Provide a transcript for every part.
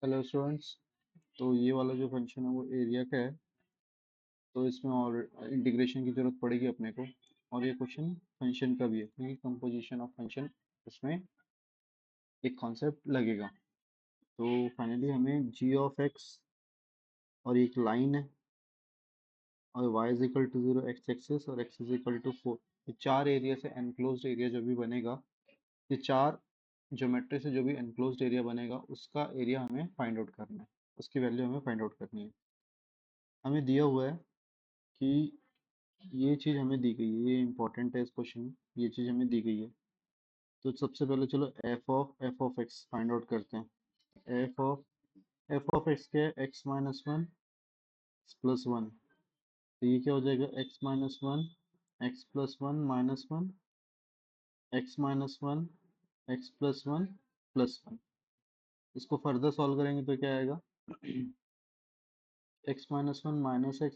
Hello students. तो ये वाला जो फंक्शन है वो एरिया का है। तो इसमें और इंटीग्रेशन की ज़रूरत पड़ेगी अपने को। और ये क्वेश्चन फंक्शन का भी है क्योंकि कंपोजिशन ऑफ फंक्शन इसमें एक कॉन्सेप्ट लगेगा। तो फाइनली हमें जी ऑफ एक्स और एक लाइन है और y is equal to 0 X axis और x इज इक्वल टू 4। ये चार एरिया से एनक्लोज्ड एरिया जो भी बनेगा, ये चार ज्योमेट्री से जो भी एनक्लोज्ड एरिया बनेगा उसका एरिया हमें फाइंड आउट करना है, उसकी वैल्यू हमें फाइंड आउट करनी है। हमें दिया हुआ है कि ये चीज़ हमें दी गई है, ये इंपॉर्टेंट है इस क्वेश्चन में। ये चीज़ हमें दी गई है तो सबसे पहले चलो F of x find out करते हैं। एफ ऑफ एक्स क्या है? X minus one plus one. तो ये क्या हो जाएगा? X minus one x plus one minus one X minus one x plus one plus one. इसको फर्दर सॉल्व करेंगे तो क्या आएगा? X minus one minus one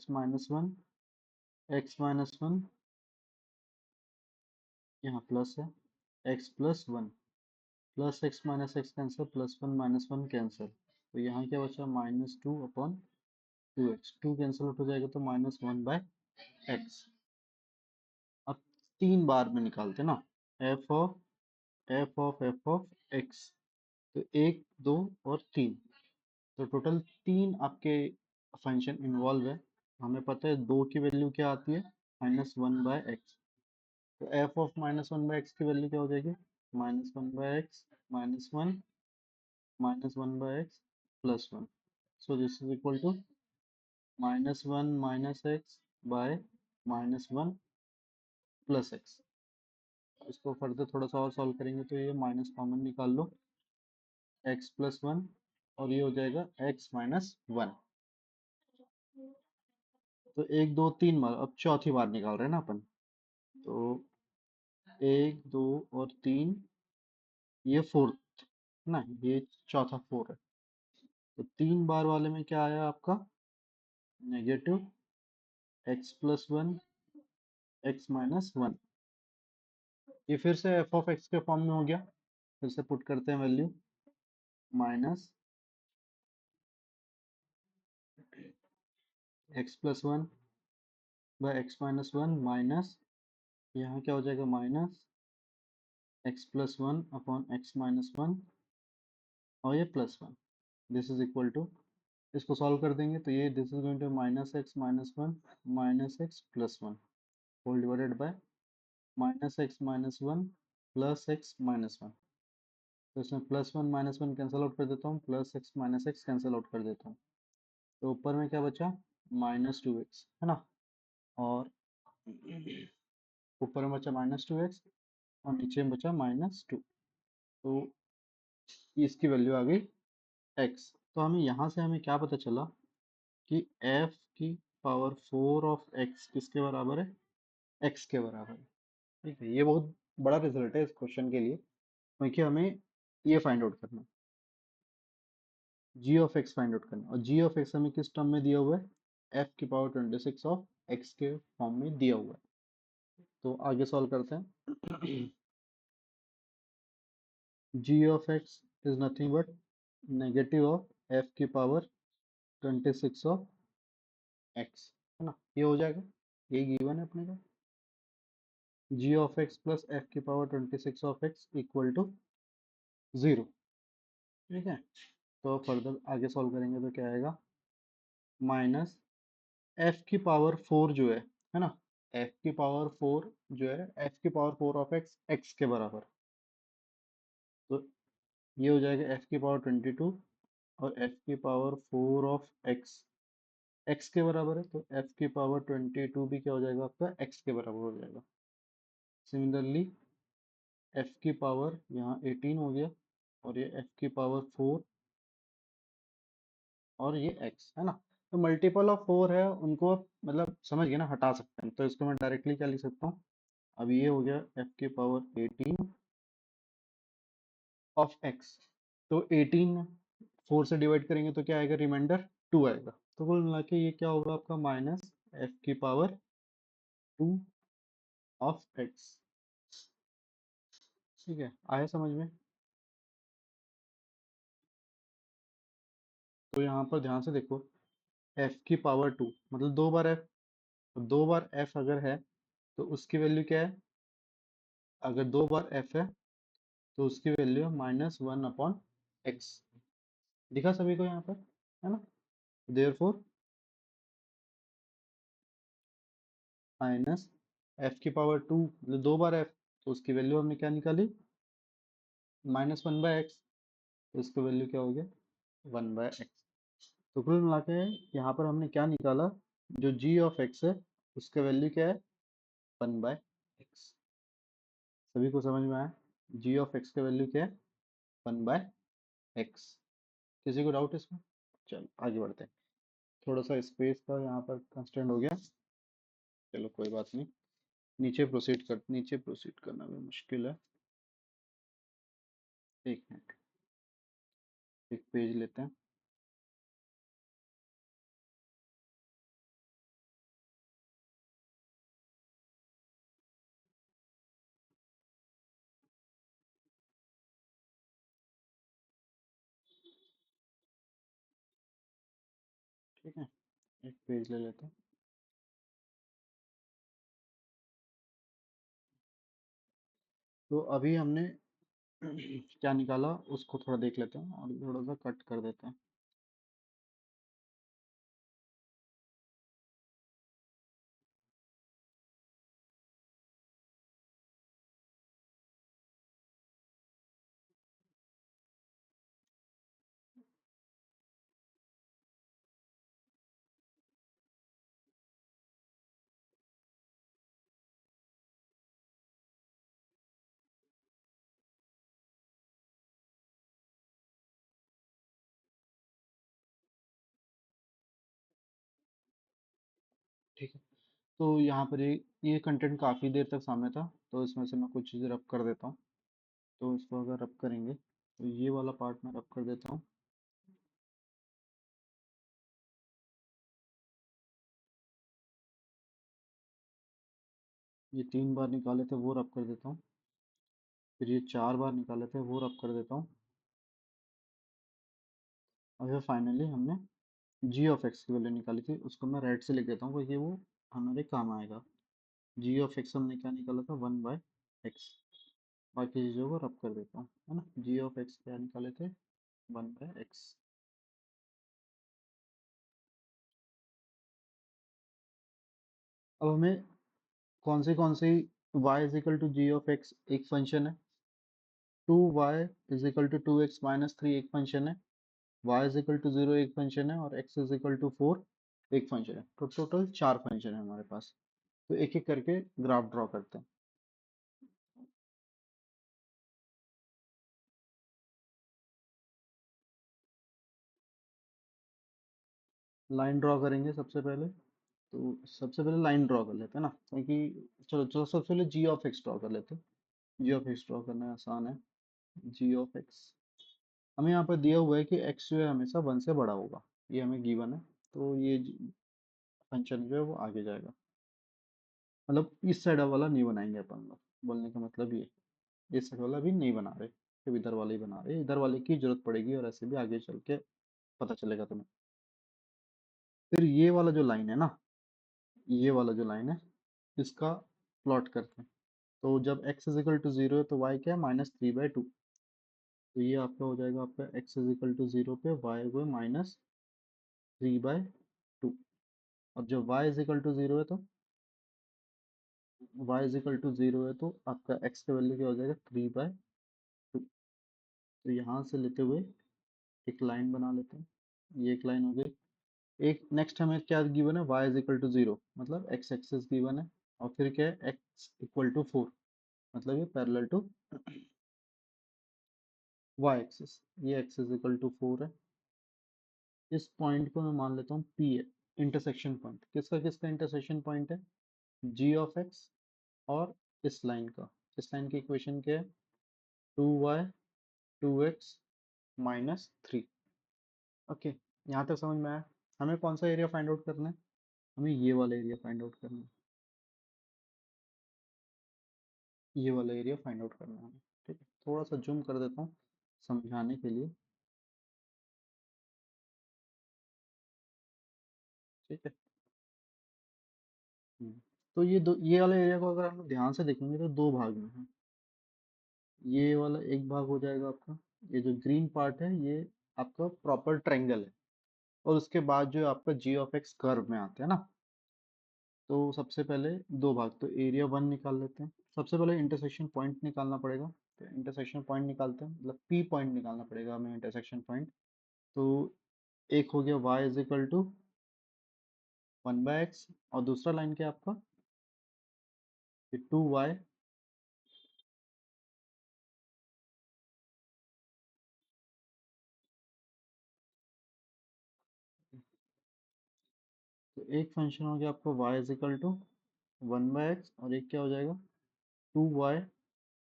X minus one, यहाँ प्लस है, x plus one plus X minus X cancel, plus one minus one cancel. तो यहाँ क्या बचा? Minus two upon two x. To cancel out हो जाएगा तो माइनस वन बाय एक्स। अब तीन बार में निकालते हैं ना, एफ ऑफ एक्स। तो एक, दो और तीन, तो टोटल तीन आपके फंक्शन इन्वॉल्व है। हमें पता है दो की वैल्यू क्या आती है? Minus one by x. तो f of minus one by x की वैल्यू क्या हो जाएगी? Minus one by x minus one by x plus one. So this is equal to minus one minus x by minus one plus x. इसको further थोड़ा सा और solve करेंगे तो ये माइनस कॉमन निकाल लो, एक्स प्लस वन, और ये हो जाएगा एक्स माइनस वन। तो एक दो तीन बार, अब चौथी बार निकाल रहे हैं ना अपन। तो एक, दो और तीन, ये फोर्थ ना, ये चौथा फोर है। तो तीन बार वाले में क्या आया आपका? Negative X plus one X minus one. ये फिर से एफ ऑफ एक्स के फॉर्म में हो गया। फिर से पुट करते हैं value, minus X plus one by x minus one minus, यहाँ क्या हो जाएगा? Minus X plus one upon X minus one और ये plus one. This is equal to, इसको सॉल्व कर देंगे तो ये this is going to minus X minus one minus X plus one whole divided by minus X minus one plus X minus one. तो इसमें plus one minus one cancel out कर देता हूँ, plus X minus X cancel out कर देता हूँ। तो ऊपर में क्या बचा? माइनस टू एक्स है ना, और ऊपर में बचा माइनस टू एक्स और नीचे में बचा माइनस टू। तो इसकी वैल्यू आ गई एक्स। तो हमें यहाँ से हमें क्या पता चला कि एफ की पावर फोर ऑफ एक्स किसके बराबर है? एक्स के बराबर है। ठीक है, ये बहुत बड़ा रिजल्ट है इस क्वेश्चन के लिए क्योंकि हमें ये फाइंड आउट करना, जी ऑफ एक्स फाइंड आउट करना। और जी ऑफ एक्स हमें किस टर्म में दिया हुआ है? एफ की पावर 26 ऑफ एक्स के फॉर्म में दिया हुआ है। तो आगे सॉल्व करते हैं। G of x is nothing but negative of f की पावर 26 ऑफ एक्स, है ना। ये हो जाएगा, ये गिवन है अपने को। G of X plus F की power 26 of X equal to zero. ठीक है, तो फर्दर आगे सॉल्व करेंगे तो क्या आएगा? माइनस एफ की पावर फोर जो है ना, एफ की पावर फोर जो है, एफ की power four of x x के बराबर। तो ये हो जाएगा एफ की पावर 22 और एफ की power four of x x के बराबर है, तो एफ की पावर 22 भी क्या हो जाएगा आपका? एक्स के बराबर हो जाएगा। सिमिलरली एफ की पावर यहाँ 18 हो गया और ये एफ की पावर फोर और ये एक्स है ना। तो मल्टीपल ऑफ फोर है, उनको मतलब समझ गए ना, हटा सकते हैं। तो इसको मैं डायरेक्टली क्या लिख सकता हूँ? अब ये हो गया एफ की पावर 18 ऑफ एक्स। तो 18 फोर से डिवाइड करेंगे तो क्या आएगा? रिमाइंडर टू आएगा। तो कुल मिला के ये क्या होगा आपका? माइनस एफ की पावर टू ऑफ एक्स। ठीक है, आया समझ में? तो यहाँ पर ध्यान से देखो, एफ की पावर टू मतलब दो बार एफ, दो बार एफ अगर है तो उसकी वैल्यू क्या है? अगर दो बार एफ है तो उसकी वैल्यू है -1/x। दिखा सभी को यहाँ पर, है ना? देयरफॉर माइनस एफ की पावर टू मतलब दो बार एफ, तो उसकी वैल्यू हमने क्या निकाली? -1/x। तो इसका वैल्यू क्या हो गया? 1/x। तो कुल मिला के यहाँ पर हमने क्या निकाला? जो g ऑफ x है उसका वैल्यू क्या है? 1/x। सभी को समझ में आया? g ऑफ x का वैल्यू क्या है? 1/x। किसी को डाउट इसमें? चलो आगे बढ़ते हैं। थोड़ा सा स्पेस का यहाँ पर कंस्ट्रेंट हो गया, चलो कोई बात नहीं। नीचे प्रोसीड करना भी मुश्किल है। एक मिनट, एक पेज लेते हैं। ठीक है, एक पेज ले लेते हैं। तो अभी हमने क्या निकाला उसको थोड़ा देख लेते हैं और थोड़ा सा कट कर देते हैं। ठीक है, तो यहाँ पर ये कंटेंट काफ़ी देर तक सामने था, तो इसमें से मैं कुछ चीज़ें रब कर देता हूँ। तो इसको अगर रब करेंगे तो ये वाला पार्ट मैं रब कर देता हूँ। ये 3 बार निकाले थे वो रब कर देता हूँ। फिर ये 4 बार निकाले थे वो रब कर देता हूँ। और फिर फाइनली हमने जी ऑफ एक्स की वैल्यू निकाली थी, उसको मैं रेड से लिख देता हूँ क्योंकि वो हमारे काम आएगा। जी ऑफ एक्स हमने क्या निकाला था? 1/x। बाकी चीज़ों को रब कर देता हूँ, है ना? जी ऑफ एक्स क्या निकाले थे? 1/x। अब हमें कौन सी y is equal to G of X एक फंक्शन है, 2y is equal to 2x-3 एक फंक्शन है, y इज इक्वल टू 0 एक फंक्शन है और x इज इक्वल टू 4 एक फंक्शन है। तो टोटल 4 फंक्शन है हमारे पास। तो एक एक करके ग्राफ ड्रॉ करते हैं। लाइन ड्रॉ करेंगे सबसे पहले। तो सबसे पहले लाइन ड्रॉ कर लेते हैं ना, क्योंकि चलो चलो सबसे पहले जी ऑफ एक्स ड्रॉ कर लेते हैं। जी ऑफ एक्स ड्रॉ करना आसान है। जी ऑफ एक्स हमें यहाँ पर दिया हुआ है कि एक्स जो है हमेशा 1 से बड़ा होगा, ये हमें गिवन है। तो ये फंक्शन जो है वो आगे जाएगा, मतलब इस साइड वाला नहीं बनाएंगे अपन लोग। बोलने का मतलब ये, इस साइड वाला भी नहीं बना रहे, सिर्फ इधर वाले ही बना रहे। इधर वाले की जरूरत पड़ेगी और ऐसे भी आगे चल के पता चलेगा तुम्हें। फिर ये वाला जो लाइन है ना, ये वाला जो लाइन है इसका प्लॉट करते हैं। तो जब x is equal to zero है तो y क्या है? -3/2। तो ये आपका हो जाएगा, आपका x is equal to zero पे y को -3/2। और जब y is equal to zero है तो y is equal to zero है तो आपका x का वैल्यू क्या हो जाएगा? 3/2। तो यहाँ से लेते हुए एक लाइन बना लेते हैं। ये एक लाइन हो गई। एक नेक्स्ट हमें क्या गिवन है? y is equal to zero मतलब x एक्सिस गिवन है। और फिर क्या है? x इक्वल टू 4 मतलब ये पैरेलल टू y एक्सिस। ये x इज इक्वल टू 4 है। इस पॉइंट को मैं मान लेता हूँ P है, इंटरसेक्शन पॉइंट। किसका किसका इंटरसेक्शन पॉइंट है? g ऑफ x और इस लाइन का। इस लाइन की इक्वेशन क्या है? 2y 2x-3। ओके, यहाँ तक समझ में आया? हमें कौन सा एरिया फाइंड आउट करना है? हमें ये वाला एरिया फाइंड आउट करना है। ये वाला एरिया फाइंड आउट करना है हमें। ठीक है, थोड़ा सा जूम कर देता हूँ समझाने के लिए। ठीक है। हम्म, तो ये वाला एरिया को अगर हम लोग ध्यान से देखेंगे तो दो भाग में है। ये वाला एक भाग हो जाएगा आपका, ये जो ग्रीन पार्ट है ये आपका प्रॉपर ट्रायंगल है। और उसके बाद जो आपका जी ऑफ एक्स कर्व में आता है ना, तो सबसे पहले दो भाग, तो एरिया वन निकाल लेते हैं। सबसे पहले इंटरसेक्शन पॉइंट निकालना पड़ेगा, तो इंटरसेक्शन पॉइंट निकालते हैं, मतलब पी पॉइंट निकालना पड़ेगा हमें, इंटरसेक्शन पॉइंट। तो एक हो गया y is equal to 1/x, और दूसरा लाइन क्या है आपका, ये 2y। तो एक फंक्शन हो गया आपका y is equal to 1/x, और एक क्या हो जाएगा, 2y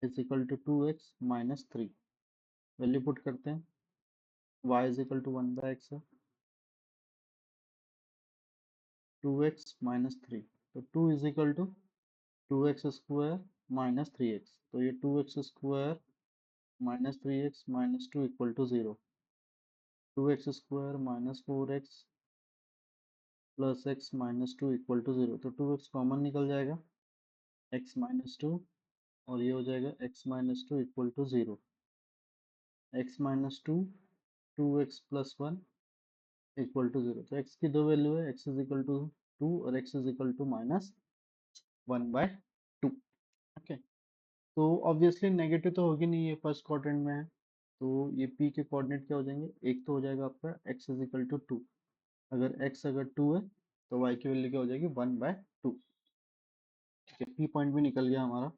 is equal to 2x-3। Value put करते हैं, y is equal to 1/x है, 2x-3, तो 2 is equal to 2x² minus 3x, तो ये 2x² minus 3x minus 2 equal to 0। 2x² minus 4x plus x minus 2 equal to 0, तो 2x common निकल जाएगा, x minus 2, और ये हो जाएगा x minus 2 equal to 0। x minus 2, 2x plus 1 equal to 0, तो x की दो वैल्यू है, x इज इक्वल टू 2 और x is equal to minus 1/2। Okay, तो ऑब्वियसली नेगेटिव तो होगी नहीं, ये फर्स्ट क्वाड्रेंट में है, तो ये p के कोऑर्डिनेट क्या हो जाएंगे, एक तो हो जाएगा आपका x इज इक्वल टू 2, अगर x अगर 2 है तो y की वैल्यू क्या हो जाएगी 1/2। ठीक है, p पॉइंट भी निकल गया हमारा।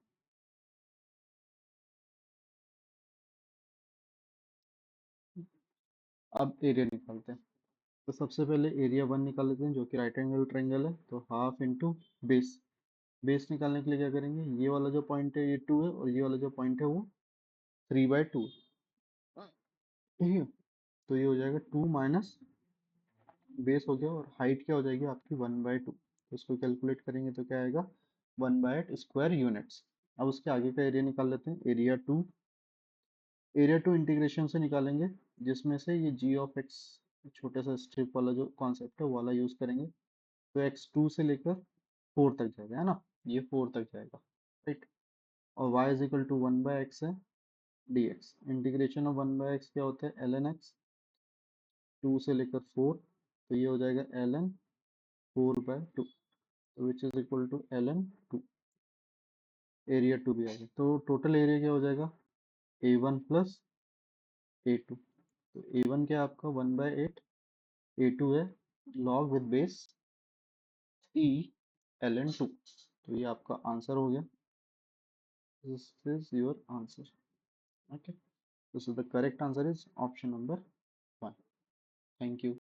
अब एरिया निकालते हैं, तो सबसे पहले एरिया वन निकाल लेते हैं, जो कि राइट एंगल ट्रायंगल है, तो हाफ इंटू बेस। बेस निकालने के लिए क्या करेंगे, ये वाला जो पॉइंट है ये 2 है, और ये वाला जो पॉइंट है वो 3/2। ठीक है, तो ये हो जाएगा 2 माइनस बेस हो गया, और हाइट क्या हो जाएगी आपकी 1/2, तो इसको कैलकुलेट करेंगे तो क्या आएगा, 1/8 स्क्वायर यूनिट्स। अब उसके आगे का एरिया निकाल लेते हैं, एरिया 2। एरिया 2 इंटीग्रेशन से निकालेंगे, जिसमें से ये जी ऑफ एक्स, छोटा सा स्ट्रिप वाला जो कॉन्सेप्ट है वो वाला यूज करेंगे, तो x2 से लेकर 4 तक जाएगा, है ना, ये 4 तक जाएगा, राइट। और y is equal to 1/x है, dx इंटीग्रेशन ऑफ 1/x क्या होता है, ln x, 2 से लेकर 4, तो ये हो जाएगा ln 4/2, तो which is equal to ln 2। Area 2 भी आ गया, तो टोटल एरिया क्या हो जाएगा, a1 प्लस a2, तो a1 क्या है आपका 1/8, a2 है log with base e ln 2, तो ये आपका आंसर हो गया, this is your answer. Okay, so the correct answer is option number 1. Thank you.